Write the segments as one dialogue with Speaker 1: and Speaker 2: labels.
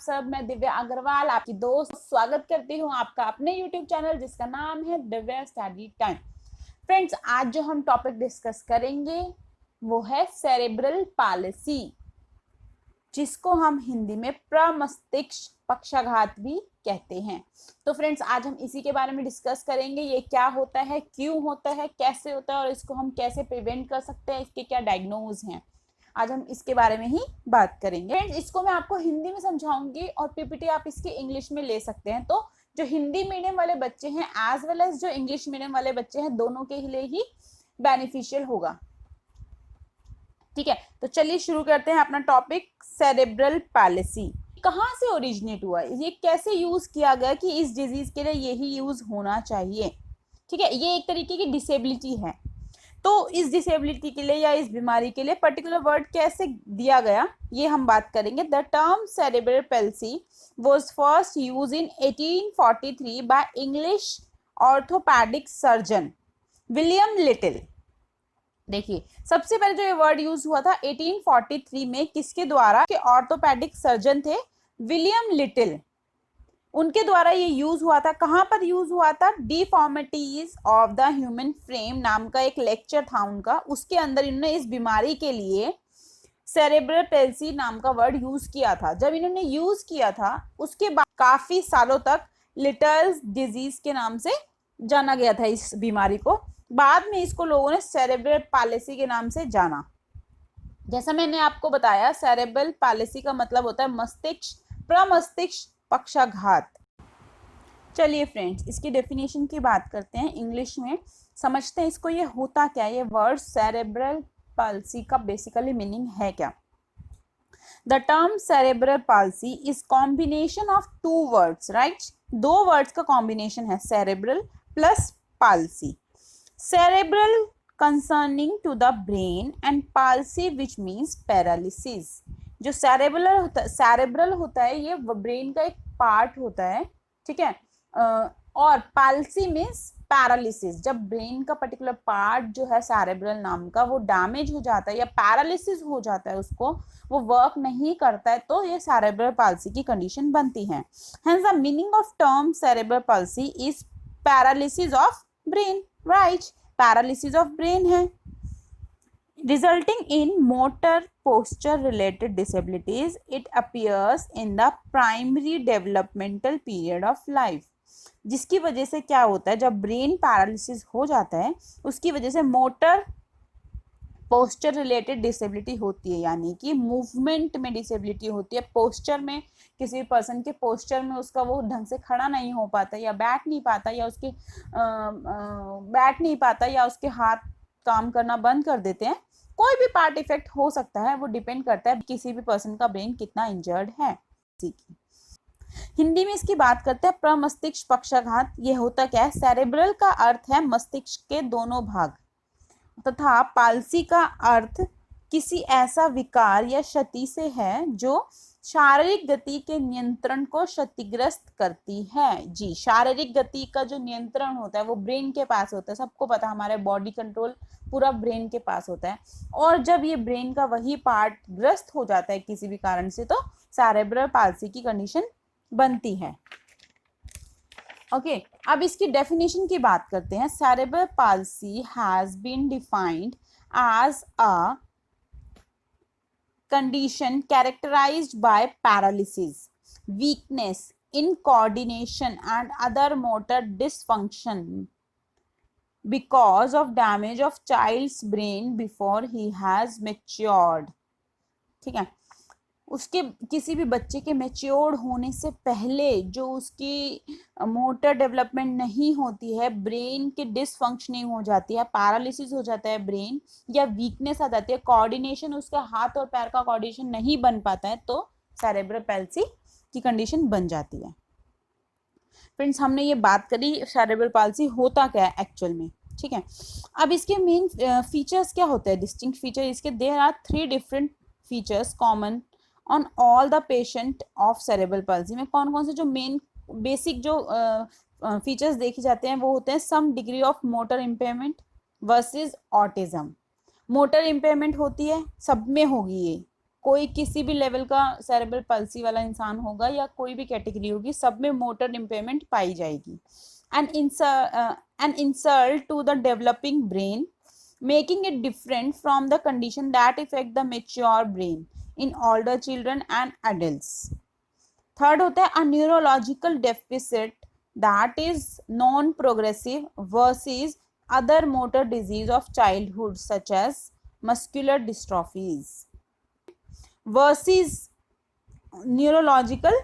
Speaker 1: सब। मैं दिव्या अग्रवाल, आपकी दोस्त, स्वागत करती हूँ आपका अपने YouTube चैनल जिसका नाम है दिव्या स्टडी टाइम। फ्रेंड्स, आज जो हम टॉपिक डिस्कस करेंगे वो है सेरेब्रल पालिसी, जिसको हम हिंदी में प्रमस्तिष्क पक्षाघात भी कहते हैं। तो फ्रेंड्स, आज हम इसी के बारे में डिस्कस करेंगे। ये क्या होता है, क्यों होता है, कैसे होता है और इसको हम कैसे प्रिवेंट कर सकते हैं, इसके क्या डायग्नोज हैं। आज हम इसके बारे में ही बात करेंगे। फ्रेंड्स, इसको मैं आपको हिंदी में समझाऊंगी और पीपीटी आप इसकी इंग्लिश में ले सकते हैं। तो जो हिंदी मीडियम वाले बच्चे हैं एज वेल एज जो इंग्लिश मीडियम वाले बच्चे हैं, दोनों के लिए ही बेनिफिशियल होगा। ठीक है, तो चलिए शुरू करते हैं अपना टॉपिक। सेरेब्रल पैलिसी कहाँ से ओरिजिनेट हुआ, ये कैसे यूज किया गया कि इस डिजीज के लिए यही यूज होना चाहिए। ठीक है, ये एक तरीके की डिसेबिलिटी है। तो इस डिसेबिलिटी के लिए या इस बीमारी के लिए पर्टिकुलर वर्ड कैसे दिया गया, ये हम बात करेंगे। The term cerebral policy was first use in 1843 by English orthopaedic surgeon William little. देखिए, सबसे पहले जो ये वर्ड यूज हुआ था 1843 में, किसके द्वारा, के ऑर्थोपेडिक सर्जन थे विलियम लिटिल, उनके द्वारा ये यूज हुआ था। कहां पर यूज हुआ था? Deformities of the human frame नाम का एक लेक्चर था उनका, उसके अंदर इन्होंने इस बीमारी के लिए सेरेब्रल पैलिसी नाम का वर्ड यूज किया था। जब इन्होंने यूज किया था उसके बाद काफी सालों तक लिटल्स डिजीज के नाम से जाना गया था इस बीमारी को। बाद में इसको लोगों ने सेरेब्रल पैलिसी के नाम से जाना। जैसा मैंने आपको बताया, सेरेब्रल पैलिसी का मतलब होता है मस्तिष्क, प्रमस्तिष्क पक्षाघात। चलिए फ्रेंड्स, इसकी डेफिनेशन की बात करते हैं इंग्लिश में, समझते हैं इसको ये होता क्या है। ये वर्ड सेरेब्रल पैलिसी का बेसिकली मीनिंग है क्या? The term cerebral palsy is combination of two words, right? दो वर्ड्स का कॉम्बिनेशन है, cerebral plus palsy. Cerebral concerning to the brain and palsy which means paralysis। जो cerebral होता है ये ब्रेन का एक पार्ट होता है, ठीक है। और पाल्सी मीन्स पैरालिसिस, जब ब्रेन का पर्टिकुलर पार्ट जो है सेरेब्रल नाम का वो डैमेज हो जाता है या पैरालिसिस हो जाता है, उसको वो वर्क नहीं करता है, तो ये सेरेब्रल पाल्सी की कंडीशन बनती है। Hence the meaning of term cerebral palsy is paralysis of brain, right? Paralysis of brain है, resulting in motor posture related disabilities. It appears in the primary developmental period of life. जिसकी वजह से क्या होता है, जब ब्रेन पैरालिसिस हो जाता है उसकी वजह से मोटर पोस्चर रिलेटेड डिसेबिलिटी होती है, यानी कि मूवमेंट में डिसेबिलिटी होती है। पोस्चर में, किसी पर्सन के पोस्चर में उसका वो ढंग से खड़ा नहीं हो पाता या बैठ नहीं पाता या उसके हाथ काम करना बंद कर देते हैं। कोई भी पार्ट इफेक्ट हो सकता है, वो डिपेंड करता है किसी भी पर्सन का ब्रेन कितना इंजर्ड है। हिंदी में इसकी बात करते हैं, प्रमस्तिष्क पक्षाघात। ये होता क्या है? सेरेब्रल का अर्थ है मस्तिष्क के दोनों भाग, तथा पाल्सी का अर्थ किसी ऐसा विकार या क्षति से है जो शारीरिक गति के नियंत्रण को क्षतिग्रस्त करती है। जी, शारीरिक गति का जो नियंत्रण होता है वो ब्रेन के पास होता है। सबको पता है, हमारे बॉडी कंट्रोल पूरा ब्रेन के पास होता है। और जब ये ब्रेन का वही पार्ट ग्रस्त हो जाता है किसी भी कारण से, तो सेरेब्रल पाल्सी की कंडीशन बनती है। ओके, अब इसकी डेफिनेशन की बात करते हैं। Cerebral palsy has been defined as a condition characterized by paralysis, weakness in coordination and other motor dysfunction because of damage of child's brain before he has matured। ठीक है, उसके किसी भी बच्चे के मैच्योर्ड होने से पहले जो उसकी मोटर डेवलपमेंट नहीं होती है, ब्रेन की डिसफंक्शनिंग हो जाती है, पैरालिसिस हो जाता है ब्रेन, या वीकनेस आ जाती है, कोऑर्डिनेशन, उसका हाथ और पैर का कोऑर्डिनेशन नहीं बन पाता है, तो सेरेब्रल पैलिसी की कंडीशन बन जाती है। फ्रेंड्स, हमने ये बात करी सेरेब्रल पैलिसी होता क्या है एक्चुअल में। ठीक है, अब इसके मेन फीचर्स क्या होते हैं, डिस्टिंक्ट फीचर इसके। There are 3 different features common on all the patient of cerebral palsy. में कौन कौन से जो मेन बेसिक जो फीचर्स देखे जाते हैं वो होते हैं, some degree of motor impairment versus autism. Motor impairment होती है, सब में होगी ये, कोई किसी भी लेवल का सेरेब्रल palsy वाला इंसान होगा या कोई भी कैटेगरी होगी, सब में मोटर इम्पेयरमेंट पाई जाएगी. An insult to the developing brain, making it different from the condition that affect the mature brain in older children and adults. Third होता है a neurological deficit that is non-progressive versus other motor disease of childhood such as muscular dystrophies versus neurological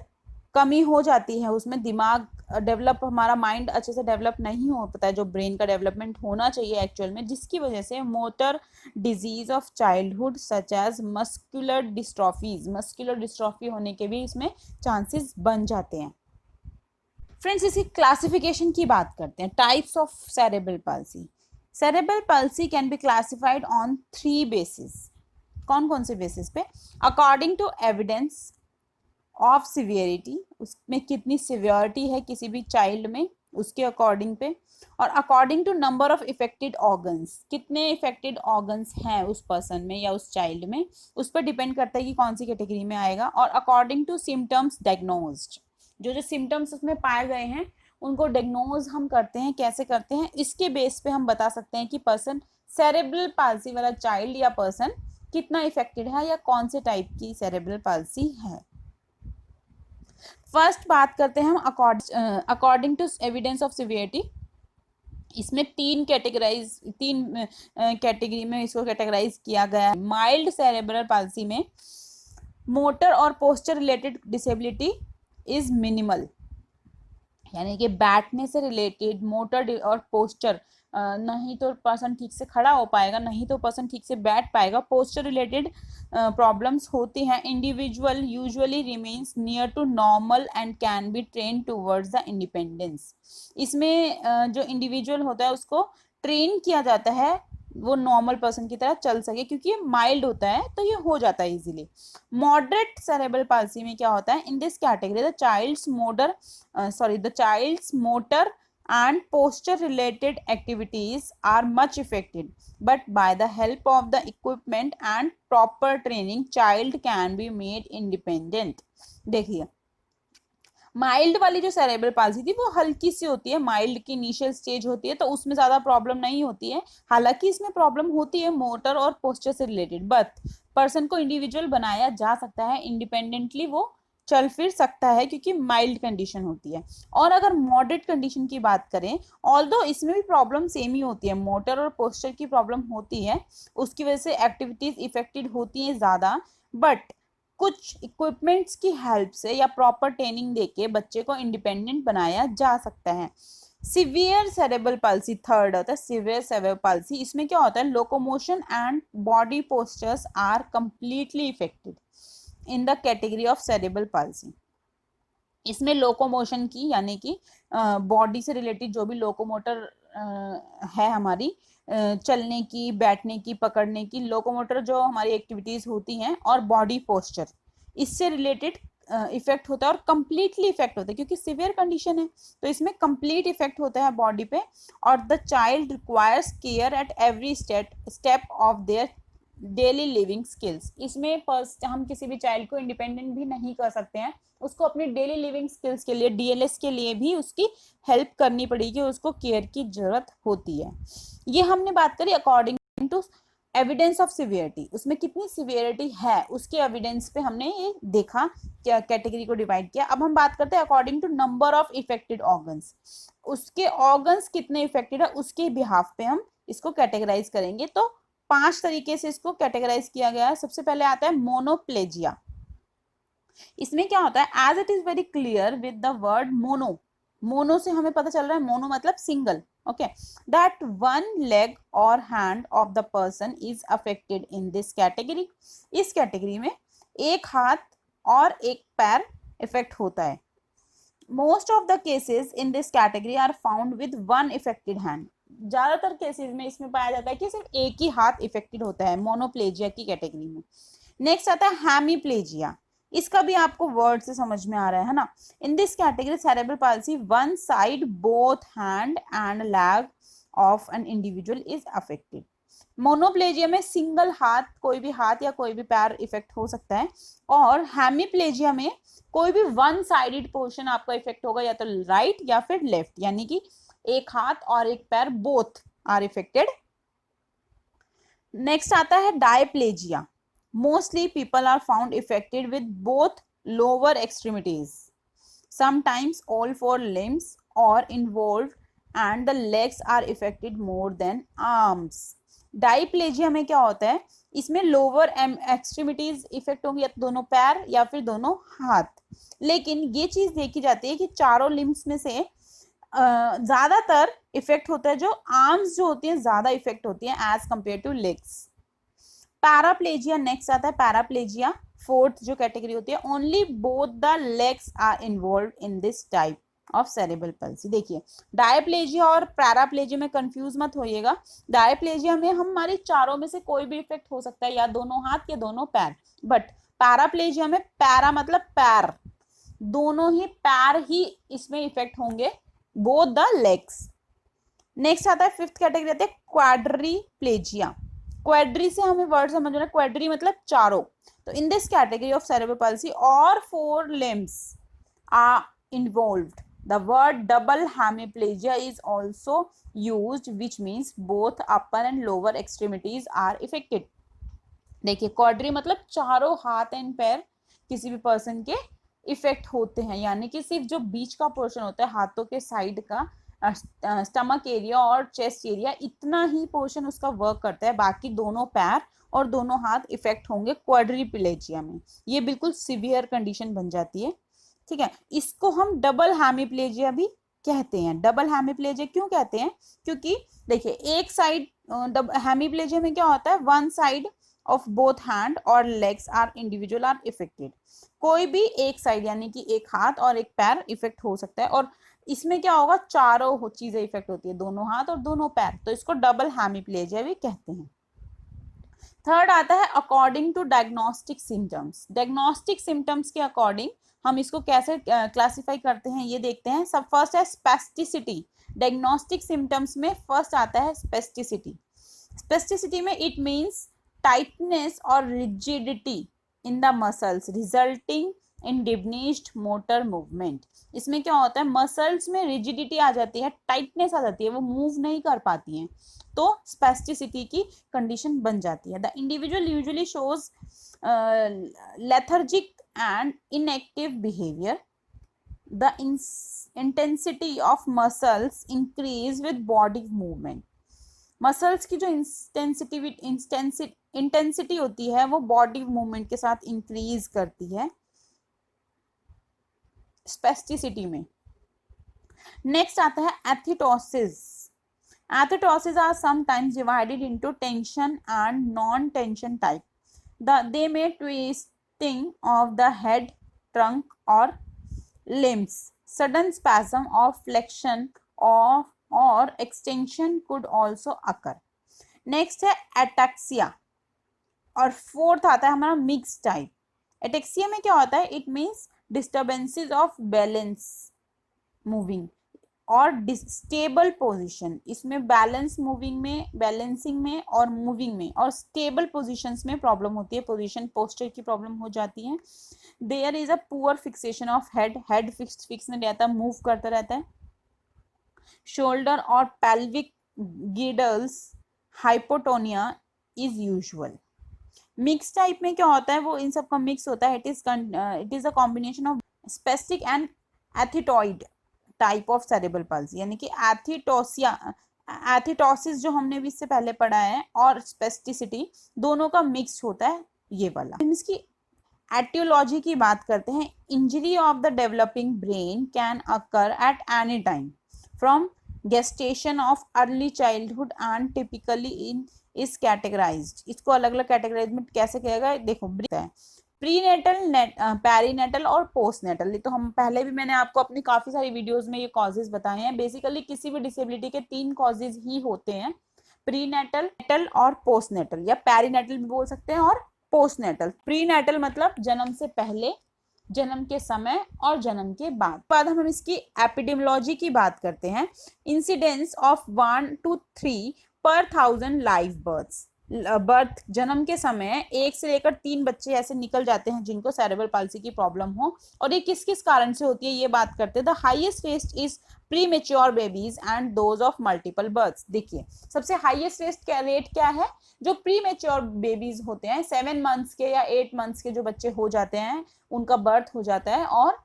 Speaker 1: कमी हो जाती है उसमें, दिमाग develop, हमारा mind अच्छे से डेवलप नहीं हो पाता है, जो ब्रेन का डेवलपमेंट होना चाहिए एक्चुअल में, जिसकी वजह से motor disease of childhood such as muscular dystrophies, muscular dystrophy होने के भी इसमें चांसेस बन जाते हैं. फ्रेंड्स, इसकी क्लासिफिकेशन की बात करते हैं. Types of cerebral palsy. Cerebral palsy can be classified on 3 basis. कौन कौन से बेसिस पे? According to evidence of severity, उसमें कितनी सिवियरिटी है किसी भी चाइल्ड में उसके अकॉर्डिंग पे, और according to number of affected organs, कितने इफेक्टेड ऑर्गन्स हैं उस पर्सन में या उस चाइल्ड में, उस पर डिपेंड करता है कि कौन सी कैटेगरी में आएगा. और अकॉर्डिंग टू सिम्टम्स डायग्नोज्ड, जो जो सिम्टम्स उसमें पाए गए हैं उनको डायग्नोज हम करते हैं. कैसे करते हैं? इसके बेस पे हम बता सकते हैं कि पर्सन सेरेब्रल पाल्सी वाला चाइल्ड या पर्सन कितना इफेक्टेड है या कौन से टाइप की सेरेब्रल पाल्सी है. फर्स्ट बात करते हैं हम according to evidence of severity. इसमें तीन कैटेगरी में इसको कैटेगराइज किया गया है. माइल्ड सेरेब्रल पाल्सी में मोटर और posture related disability is minimal, यानी कि बैठने से रिलेटेड मोटर और पोस्चर, नहीं तो पर्सन ठीक से खड़ा हो पाएगा, नहीं तो पर्सन ठीक से बैठ पाएगा, पोस्चर रिलेटेड प्रॉब्लम्स होती हैं. Individual usually remains near to normal and can be train towards the independence. इसमें जो इंडिविजुअल होता है उसको ट्रेन किया जाता है वो नॉर्मल पर्सन की तरह चल सके, क्योंकि ये माइल्ड होता है तो ये हो जाता है इजीली. मॉडरेट सेरेब्रल पाल्सी में क्या होता है? In this category the child's motor and posture related activities are much affected, but by the help of the equipment and proper training child can be made independent. देखिए, mild वाली जो cerebral palsy थी वो हल्की सी होती है, mild की initial stage होती है, तो उसमें ज्यादा प्रॉब्लम नहीं होती है. हालांकि इसमें प्रॉब्लम होती है मोटर और पोस्चर से रिलेटेड, बट पर्सन को इंडिविजुअल बनाया जा सकता है, इंडिपेंडेंटली वो चल फिर सकता है क्योंकि माइल्ड कंडीशन होती है. और अगर मॉडरेट कंडीशन की बात करें, ऑल्दो इसमें भी प्रॉब्लम सेम ही होती है, मोटर और पोस्चर की प्रॉब्लम होती है, उसकी वजह से एक्टिविटीज इफेक्टेड होती हैं ज़्यादा, बट कुछ इक्विपमेंट्स की हेल्प से या प्रॉपर ट्रेनिंग देके बच्चे को इंडिपेंडेंट बनाया जा सकता है. सिवियर सेरेब्रल पाल्सी थर्ड होता है. सिवियर सेरेब्रल पाल्सी, इसमें क्या होता है? Locomotion and body postures are completely affected in the category of cerebral palsy. इसमें लोकोमोशन की, यानी कि बॉडी से रिलेटेड जो भी लोकोमोटर है हमारी, चलने की, बैठने की, पकड़ने की, लोकोमोटर जो हमारी एक्टिविटीज होती हैं, और बॉडी पोस्चर, इससे रिलेटेड इफेक्ट होता है और कंप्लीटली इफेक्ट होता है, क्योंकि सिवियर कंडीशन है तो इसमें कंप्लीट इफेक्ट होता है बॉडी पे. और the child requires care at every step of their daily living skills. इसमें हम किसी भी चाइल्ड को इंडिपेंडेंट भी नहीं कर सकते हैं, उसको अपनी डेली लिविंग स्किल्स के लिए, डीएलएस के लिए भी उसकी हेल्प करनी पड़ेगी, उसको केयर की जरूरत होती है. ये हमने बात करी according to evidence of severity. उसमें कितनी सिवियरिटी है उसके एविडेंस पे हमने ये देखा, क्या कैटेगरी को डिवाइड किया. अब हम बात करते हैं according to number of affected organs. उसके ऑर्गन्स कितने इफेक्टेड है उसके बिहाफ पे हम इसको कैटेगराइज करेंगे. तो 5 तरीके से इसको कैटेगराइज किया गया है. सबसे पहले आता है मोनोप्लेजिया. इसमें क्या होता है? As it is very clear with the word mono. Mono से हमें पता चल रहा है, मोनो मतलब single. Okay, that one leg और hand of the person is affected in this category. इस कैटेगरी में एक हाथ और एक पैर इफेक्ट होता है. Most of the cases in this category are found with one affected hand. ज्यादातर केसेस में इसमें पाया जाता है कि सिर्फ एक ही हाथ इफेक्टेड होता है मोनोप्लेजिया की कैटेगरी में. नेक्स्ट आता है हेमीप्लेजिया. इसका भी आपको वर्ड से समझ में आ रहा है ना. In this category cerebral palsy one side both hand and leg of an individual is affected. Monoplegia में सिंगल हाथ, कोई भी हाथ या कोई भी पैर इफेक्ट हो सकता है, और हेमीप्लेजिया में कोई भी वन साइडेड पोर्शन आपका इफेक्ट होगा, या तो राइट या फिर लेफ्ट, यानी कि एक हाथ और एक पैर बोथ आर इफेक्टेड। नेक्स्ट आता है diplegia. Mostly people are found affected with both lower extremities, sometimes all four limbs are involved and the legs are affected more than arms. डाइप्लेजिया में क्या होता है, इसमें लोअर एक्सट्रीमिटीज इफेक्ट होंगी, या तो दोनों पैर या फिर दोनों हाथ, लेकिन ये चीज देखी जाती है कि चारों लिम्स में से ज्यादातर इफेक्ट होता है जो आर्म्स जो होती है ज्यादा इफेक्ट होती है as compare to legs. Paraplegia next आता है। पैराप्लेजिया फोर्थ जो कैटेगरी होती है, only both the legs are involve in this type of cerebral palsy. देखिए डायप्लेजिया और पैराप्लेजिया में कंफ्यूज मत होइएगा। डायप्लेजिया में हमारे चारों में से कोई भी इफेक्ट हो सकता है, या दोनों हाथ या दोनों पैर, बट पैराप्लेजिया में पैरा मतलब पैर, दोनों ही पैर ही इसमें इफेक्ट होंगे, बोथ द लेग्स। नेक्स्ट आता है फिफ्थ कैटेगरी आती है क्वाड्रीप्लेजिया। क्वाड्री से हमें वर्ड समझना, क्वाड्री मतलब चारों। तो in this category of cerebral palsy और four limbs are involved, the word double hemiplegia is also used which means both upper and lower extremities are affected. देखिए क्वाड्री मतलब चारों हाथ एंड पैर किसी भी पर्सन के इफेक्ट होते हैं, यानी कि सिर्फ जो बीच का पोर्शन होता है हाथों के साइड का, स्टमक एरिया और चेस्ट एरिया, इतना ही पोर्शन उसका वर्क करता है, बाकी दोनों पैर और दोनों हाथ इफेक्ट होंगे क्वाड्रीप्लेजिया में। ये बिल्कुल सिवियर कंडीशन बन जाती है, ठीक है। इसको हम डबल हेमीप्लेजिया भी कहते हैं। डबल हेमीप्लेजिया क्यों कहते हैं, क्योंकि देखिए एक साइड हेमीप्लेजिया में क्या होता है, one side of both hand और legs are individual are affected, कोई भी एक साइड यानी कि एक हाथ और एक पैर इफेक्ट हो सकता है, और इसमें क्या होगा, चारों चीजें इफेक्ट होती है, दोनों हाथ और दोनों पैर, तो इसको डबल हेमीप्लेजिया भी कहते हैं। थर्ड आता है according to diagnostic symptoms. Diagnostic symptoms के अकॉर्डिंग हम इसको कैसे क्लासिफाई करते हैं ये देखते हैं। सब फर्स्ट है स्पेस्टिसिटी। डायग्नोस्टिक सिम्टम्स में फर्स्ट आता है स्पेस्टिसिटी। स्पेस्टिसिटी में इट मीन्स टाइटनेस और rigidity in the muscles resulting in diminished motor movement. इसमें क्या होता है, मसल्स में रिजिडिटी आ जाती है, टाइटनेस आ जाती है, वो मूव नहीं कर पाती हैं, तो स्पेस्टिसिटी की कंडीशन बन जाती है। The individual usually shows lethargic and inactive behaviour. The intensity of muscles increase with body movement. Muscles की जो इंटेंसिटी होती है वो बॉडी मूवमेंट के साथ इंक्रीज करती है स्पेस्टिसिटी में। नेक्स्ट आता है एथिटोसिस। Athetosis are sometimes divided into tension and non-tension type. They may twisting of the head, trunk or limbs. Sudden spasm or flexion or extension could also occur. Next है ataxia और fourth आता है हमारा mix type. Ataxia में क्या होता है, it means disturbances of balance moving और स्टेबल पोजीशन। इसमें बैलेंस मूविंग में, बैलेंसिंग में और मूविंग में और स्टेबल पोजीशंस में प्रॉब्लम होती है, पोजीशन पोस्चर की प्रॉब्लम हो जाती है। There is a poor fixation of head, head fix नहीं रहता, मूव करता रहता है। शोल्डर और pelvic girdles hypotonia is usual. Mix type में क्या होता है, वो इन सब का मिक्स होता है। It is a combination of spastic and athetoid type of cerebral palsy, यानी कि एथिटोसिस जो हमने भी इससे पहले पढ़ा है और स्पेस्टिसिटी दोनों का मिक्स होता है ये वाला। इसकी एटियोलॉजी की बात करते हैं। Injury of the developing brain can occur at any time from gestation of early childhood and typically in is categorised. इसको अलग अलग कैटेगराइज में कैसे कहेगा, देखो प्रीनेटल, पेरीनेटल और पोस्टनेटल। तो हम पहले भी मैंने आपको अपनी काफी सारी वीडियोस में ये कॉजेज बताए हैं। बेसिकली किसी भी डिसेबिलिटी के 3 कॉजेज ही होते हैं, प्रीनेटल, नेटल और पोस्टनेटल, या पेरीनेटल भी बोल सकते हैं और पोस्टनेटल। प्रीनेटल मतलब जन्म से पहले, जन्म के समय और जन्म के बाद हम इसकी एपिडेमियोलॉजी की बात करते हैं। इंसिडेंस ऑफ 1 to 3 पर 1000 लाइव बर्थ्स। बर्थ जन्म के समय 1 से लेकर 3 बच्चे ऐसे निकल जाते हैं जिनको सेरेब्रल पाल्सी की प्रॉब्लम हो, और ये किस किस कारण से होती है ये बात करते हैं। The highest rate is premature babies and those of multiple births. देखिए सबसे हाईएस्ट रेट क्या है, जो प्री मेच्योर बेबीज होते हैं, 7 मंथ्स के या 8 मंथ्स के जो बच्चे हो जाते हैं, उनका बर्थ हो जाता है और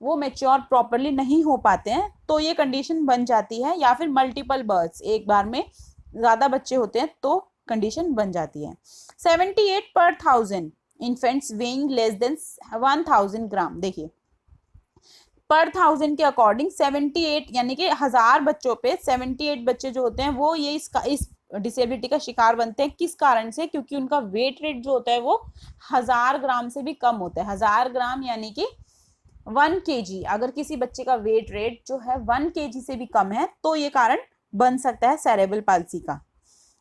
Speaker 1: वो मेच्योर प्रॉपरली नहीं हो पाते हैं, तो ये कंडीशन बन जाती है। या फिर मल्टीपल बर्थ्स, एक बार में ज्यादा बच्चे होते हैं तो कंडीशन बन जाती है। 78 पर 1000 इन्फेंट्स वेइंग लेस देन 1000 ग्राम। देखिए पर 1000 के अकॉर्डिंग 78 यानी कि 1000 बच्चों पे 78 बच्चे जो होते हैं वो ये इस डिसेबिलिटी का शिकार बनते हैं। किस कारण से? क्योंकि उनका वेट रेट जो होता है वो 1000 ग्राम से भी कम होता है। 1000 ग्राम यानी कि 1 kg, अगर किसी बच्चे का वेट रेट जो है 1 kg से भी कम है तो ये कारण बन सकता है सेरेब्रल पाल्सी का।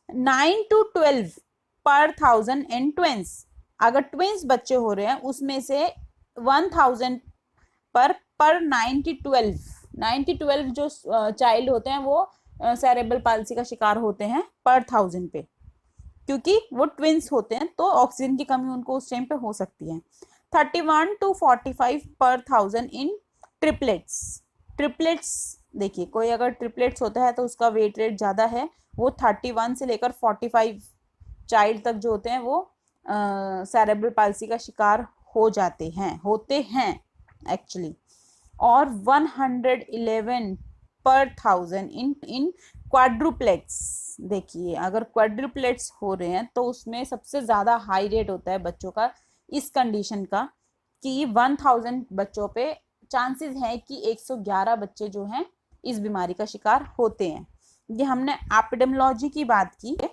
Speaker 1: 9 to 12 पर 1000 इन ट्विंस, अगर ट्विंस बच्चे हो रहे हैं उसमें से 1000 पर 9 to 12 जो चाइल्ड होते हैं वो सेरेब्रल पाल्सी का शिकार होते हैं पर 1000 पे, क्योंकि वो ट्विंस होते हैं तो ऑक्सीजन की कमी उनको उस टाइम पे हो सकती है। 31 to 45 पर 1000 इन ट्रिपलेट्स। देखिए कोई अगर ट्रिपलेट्स होता है तो उसका वेट रेट ज्यादा है, वो 31 से लेकर 45 चाइल्ड तक जो होते हैं वो सेरेब्रल पाल्सी का शिकार होते हैं एक्चुअली। और 111 पर 1000 इन क्वाड्रुप्लेट्स। देखिए अगर क्वाड्रुप्लेट्स हो रहे हैं तो उसमें सबसे ज्यादा हाई रेट होता है बच्चों का इस कंडीशन का, कि 1000 बच्चों पे चांसेस है कि 111 बच्चे जो हैं इस बीमारी का शिकार होते हैं। ये हमने एपिडेमियोलॉजी की बात की है।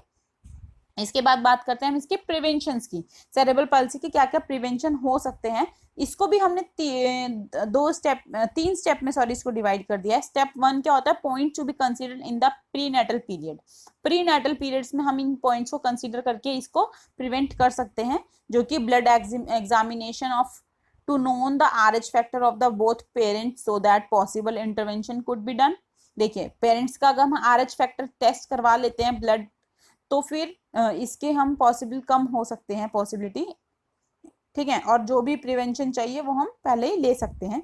Speaker 1: इसके बाद बात करते हैं हम इसके प्रिवेंशन की। सेरेब्रल पाल्सी के क्या क्या प्रिवेंशन हो सकते हैं, इसको भी हमने 3 स्टेप में इसको डिवाइड कर दिया है। स्टेप 1 क्या होता है, point to be considered in the prenatal period. Prenatal periods में हम इन पॉइंट्स को कंसीडर करके इसको प्रिवेंट कर सकते हैं, जो कि blood examination of to known the RH factor of the both parents so that possible intervention could be done. देखिए पेरेंट्स का अगर हम RH फैक्टर टेस्ट करवा लेते हैं ब्लड, तो फिर इसके हम पॉसिबल कम हो सकते हैं पॉसिबिलिटी, ठीक है, और जो भी प्रिवेंशन चाहिए वो हम पहले ही ले सकते हैं।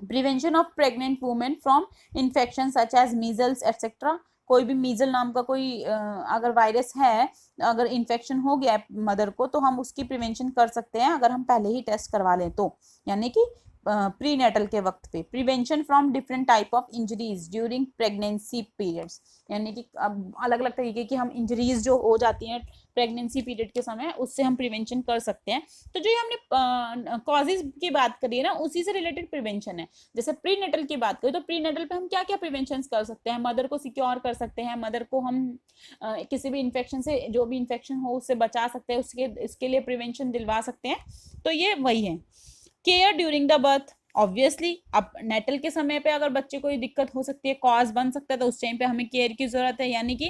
Speaker 1: Prevention of pregnant women from infection such as measles etcetera. कोई भी मीजल नाम का कोई अगर वायरस है, अगर इन्फेक्शन हो गया मदर को, तो हम उसकी प्रिवेंशन कर सकते हैं अगर हम पहले ही टेस्ट करवा लें तो, यानी कि प्रीनेटल के वक्त पे। Prevention from different type of injuries during pregnancy periods, यानी कि अलग अलग तरीके की हम इंजरीज जो हो जाती हैं प्रेगनेंसी पीरियड के समय, उससे हम प्रिवेंशन कर सकते हैं। तो जो ये हमने कॉजेज की बात करी है ना, उसी से रिलेटेड प्रिवेंशन है। जैसे प्रीनेटल की बात करें तो प्रीनेटल पे हम क्या क्या प्रिवेंशन कर सकते हैं, मदर को सिक्योर कर सकते हैं, मदर को हम किसी भी इन्फेक्शन से, जो भी इन्फेक्शन हो उससे बचा सकते हैं, इसके लिए प्रिवेंशन दिलवा सकते हैं। तो ये वही है। Care during the birth, obviously अब नेटल के समय पे अगर बच्चे को दिक्कत हो सकती है, कॉज बन सकता है, तो उस टाइम पे हमें केयर की जरूरत है, यानी कि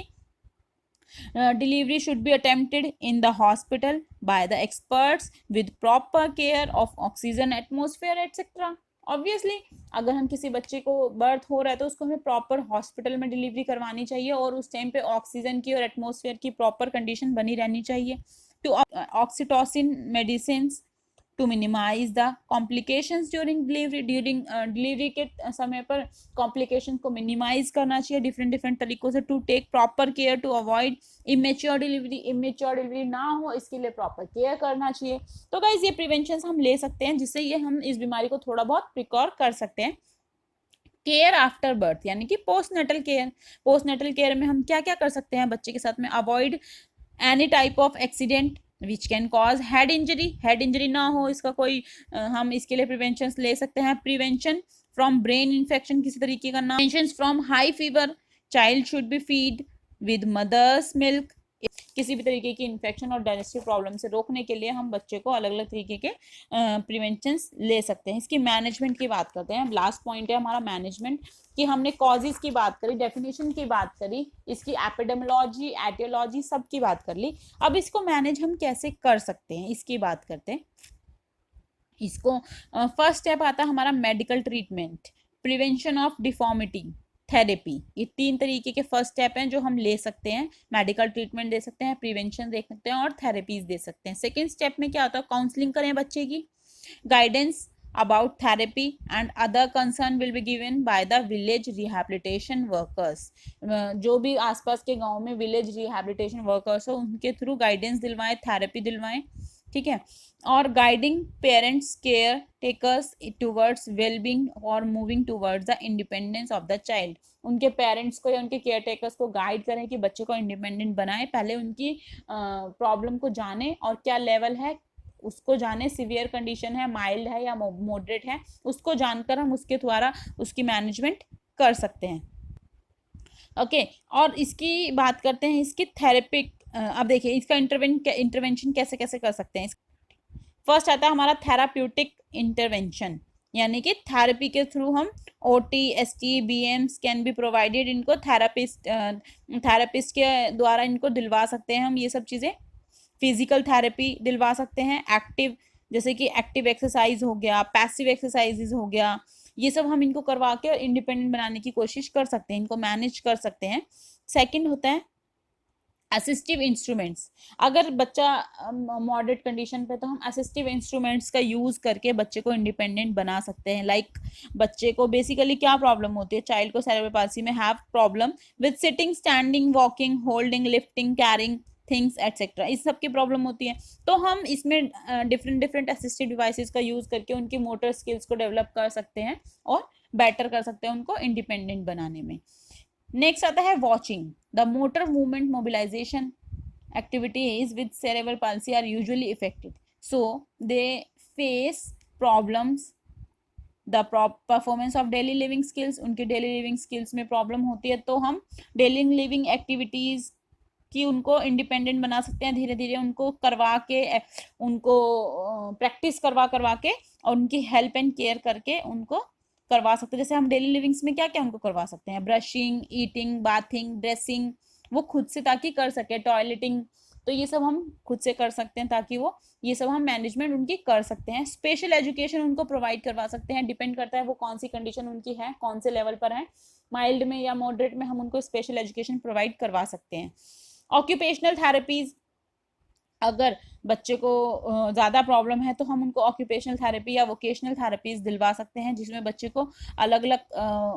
Speaker 1: delivery should be attempted in the hospital by the experts with proper care of oxygen, atmosphere, etc. Obviously अगर हम किसी बच्चे को बर्थ हो रहा है तो उसको हमें प्रॉपर हॉस्पिटल में डिलीवरी करवानी चाहिए, और उस टाइम पे ऑक्सीजन की और एटमॉस्फेयर की प्रॉपर कंडीशन बनी रहनी चाहिए। To oxytocin medicine to minimise the complications during delivery के समय पर कॉम्प्लिकेशन को मिनिमाइज करना चाहिए डिफरेंट तरीकों से। To take proper care to avoid immature delivery ना हो, इसके लिए प्रॉपर केयर करना चाहिए। तो गाइज ये प्रिवेंशन हम ले सकते हैं, जिससे ये हम इस बीमारी को थोड़ा बहुत प्रिकॉर कर सकते हैं। केयर आफ्टर बर्थ यानी कि पोस्टनेटल केयर। पोस्टनेटल केयर में हम क्या क्या कर सकते हैं बच्चे के साथ में, avoid any type of accident which can cause head injury ना हो, इसका कोई हम इसके लिए प्रिवेंशन ले सकते हैं। प्रिवेंशन फ्रॉम ब्रेन इन्फेक्शन किसी तरीके का ना, prevention from high fever, child should be feed with mother's milk. किसी भी तरीके की इन्फेक्शन और डाइजेस्टिव प्रॉब्लम से रोकने के लिए हम बच्चे को अलग अलग तरीके के प्रिवेंशन ले सकते हैं। इसकी मैनेजमेंट की बात करते हैं। लास्ट पॉइंट है हमारा मैनेजमेंट, कि हमने कॉजेज की बात करी, डेफिनेशन की बात करी, इसकी एपिडेमियोलॉजी, एटियोलॉजी सब की बात कर ली। अब इसको मैनेज हम कैसे कर सकते हैं इसकी बात करते हैं। इसको फर्स्ट स्टेप आता है हमारा medical treatment, prevention of deformity. Therapy. ये 3 तरीके के फर्स्ट स्टेप हैं जो हम ले सकते हैं। मेडिकल ट्रीटमेंट दे सकते हैं, प्रिवेंशन दे सकते हैं और थेरेपीज दे सकते हैं। सेकेंड स्टेप में क्या होता है, काउंसलिंग करें बच्चे की, guidance about therapy and other concern will be given by the village rehabilitation workers। जो भी आसपास के गांव में विलेज रिहेबिलिटेशन वर्कर्स हो उनके थ्रू गाइडेंस दिलवाएं, थेरेपी दिलवाएं, ठीक है। और guiding parents caretakers towards wellbeing और moving towards the independence of the child. उनके पेरेंट्स को या उनके केयर टेकर्स को गाइड करें कि बच्चे को इंडिपेंडेंट बनाएं, पहले उनकी प्रॉब्लम को जाने और क्या लेवल है उसको जाने, सीवियर कंडीशन है, माइल्ड है या मॉडरेट है, उसको जानकर हम उसके द्वारा उसकी मैनेजमेंट कर सकते हैं। ओके, और इसकी बात करते हैं इसकी थेरेपिक। अब देखिए इसका इंटरवेंशन कैसे कैसे कर सकते हैं। फर्स्ट आता है हमारा थेराप्यूटिक इंटरवेंशन, यानी कि थेरेपी के थ्रू हम OT, ST, BMs can be provided. इनको थेरापिस्ट के द्वारा इनको दिलवा सकते हैं हम ये सब चीज़ें। फिजिकल थेरेपी दिलवा सकते हैं, एक्टिव जैसे कि एक्टिव एक्सरसाइज हो गया, पैसिव एक्सरसाइजेज हो गया, ये सब हम इनको करवा के इंडिपेंडेंट बनाने की कोशिश कर सकते हैं, इनको मैनेज कर सकते हैं। सेकंड होता है असिस्टिव इंस्ट्रूमेंट्स। अगर बच्चा मॉडरेट कंडीशन पे तो हम असिस्टिव इंस्ट्रूमेंट्स का यूज़ करके बच्चे को इंडिपेंडेंट बना सकते हैं। लाइक बच्चे को बेसिकली क्या प्रॉब्लम होती है, चाइल्ड को सेरेब्रल पाल्सी में have problem with sitting, standing, walking, holding, lifting, carrying things etcetera, इस सब की प्रॉब्लम होती है। तो हम इसमें डिफरेंट असिस्टिव डिवाइसेस का यूज़ करके उनकी मोटर स्किल्स को डेवलप कर सकते हैं और बेटर कर सकते हैं उनको इंडिपेंडेंट बनाने में। नेक्स्ट आता है watching. The motor movement mobilisation activities with cerebral palsy are usually affected, so they face problems the performance of daily living skills। उनके डेली लिविंग स्किल्स में प्रॉब्लम होती है, तो हम डेली लिविंग एक्टिविटीज कि उनको इंडिपेंडेंट बना सकते हैं धीरे धीरे, उनको करवा के, उनको प्रैक्टिस करवा के और उनकी हेल्प एंड केयर करके उनको करवा सकते हैं। जैसे हम डेली लिविंग्स में क्या क्या उनको करवा सकते हैं, ब्रशिंग, ईटिंग, बाथिंग, ड्रेसिंग, वो खुद से ताकि कर सके, टॉयलेटिंग, तो ये सब हम खुद से कर सकते हैं ताकि वो ये सब हम मैनेजमेंट उनकी कर सकते हैं। स्पेशल एजुकेशन उनको प्रोवाइड करवा सकते हैं, डिपेंड करता है वो कौन सी कंडीशन उनकी है, कौन से लेवल पर है, माइल्ड में या मॉडरेट में, हम उनको स्पेशल एजुकेशन प्रोवाइड करवा सकते हैं। ऑक्यूपेशनल थेरेपीज, अगर बच्चे को ज़्यादा प्रॉब्लम है तो हम उनको ऑक्यूपेशनल थेरेपी या वोकेशनल थेरेपीज दिलवा सकते हैं, जिसमें बच्चे को अलग अलग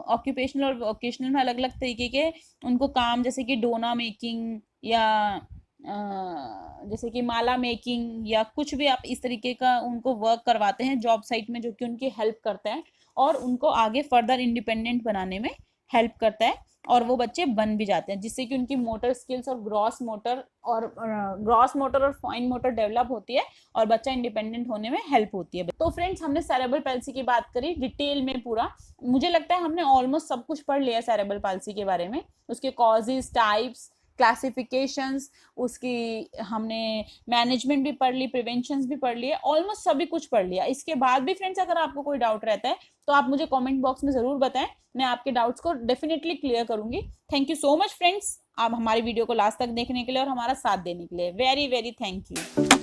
Speaker 1: ऑक्यूपेशनल और वोकेशनल में अलग अलग तरीके के उनको काम, जैसे कि डोना मेकिंग या जैसे कि माला मेकिंग या कुछ भी आप इस तरीके का उनको वर्क करवाते हैं जॉब साइट में, जो कि उनकी हेल्प करता है और उनको आगे फर्दर इंडिपेंडेंट बनाने में हेल्प करता है और वो बच्चे बन भी जाते हैं, जिससे कि उनकी मोटर स्किल्स और ग्रॉस मोटर और फाइन मोटर डेवलप होती है और बच्चा इंडिपेंडेंट होने में हेल्प होती है। तो फ्रेंड्स, हमने सेरेब्रल पाल्सी की बात करी डिटेल में पूरा। मुझे लगता है हमने ऑलमोस्ट सब कुछ पढ़ लिया सेरेब्रल पाल्सी के बारे में, उसके कॉजेज, टाइप्स, क्लासिफिकेशंस, उसकी हमने मैनेजमेंट भी पढ़ ली, प्रिवेंशंस भी पढ़ लिए, ऑलमोस्ट सभी कुछ पढ़ लिया। इसके बाद भी फ्रेंड्स अगर आपको कोई डाउट रहता है तो आप मुझे कमेंट बॉक्स में जरूर बताएं, मैं आपके डाउट्स को डेफिनेटली क्लियर करूंगी। Thank you so much friends, आप हमारी वीडियो को लास्ट तक देखने के लिए और हमारा साथ देने के लिए। Very very thank you.